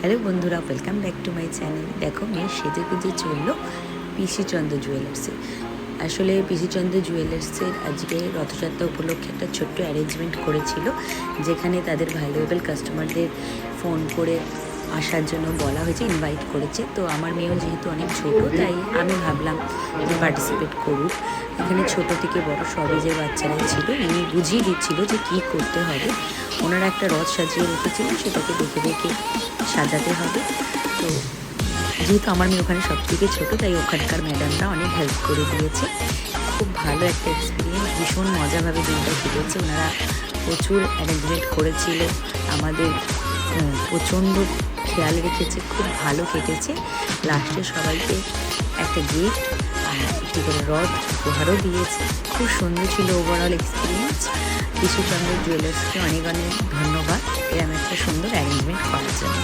Hello বন্ধুরা, welcome back to my channel. দেখো মেয়ে সেজে গুজে চললো পিসি চন্দ্র জুয়েলার্সে। আসলে পিসি চন্দ্র জুয়েলার্সের আজকে রথযাত্রা উপলক্ষে একটা ছোট্ট অ্যারেঞ্জমেন্ট করেছিল, যেখানে তাদের ভ্যালুয়েবল কাস্টমারদের ফোন করে আসার জন্য বলা হয়েছে, ইনভাইট করেছে। তো আমার মেয়েও যেহেতু অনেক ছোটো, তাই আমি ভাবলাম যে পার্টিসিপেট করুক। এখানে ছোট থেকে বড় সবই যে বাচ্চারাই ছিল, ইনি বুঝিয়ে দিচ্ছিল যে কী করতে হবে। ওনারা একটা রথ সাজিয়ে রেখেছিলেন, সেটাকে দেখে দেখে সাজাতে হবে। তো যেহেতু আমার মেয়ে ওখানে সব থেকে ছোটো, তাই ওখানকার ম্যাডামরা অনেক হেল্প করে দিয়েছে। খুব ভালো একটা এক্সপিরিয়েন্স, ভীষণ মজাভাবে দিনটা কেটেছে। ওনারা প্রচুর অ্যারেঞ্জমেন্ট করেছিল, আমাদের প্রচণ্ড খেয়াল রেখেছে, খুব ভালো কেটেছে। লাস্টে সবাইকে একটা গিফট আর একটি করে রথ উপহারও দিয়েছে। খুব সুন্দর ছিল ওভারঅল এক্সপিরিয়েন্স। পিসি চন্দ্র জুয়েলার্সকে অনেক অনেক ধন্যবাদ এরকম একটা সুন্দর অ্যারেঞ্জমেন্ট করার জন্য।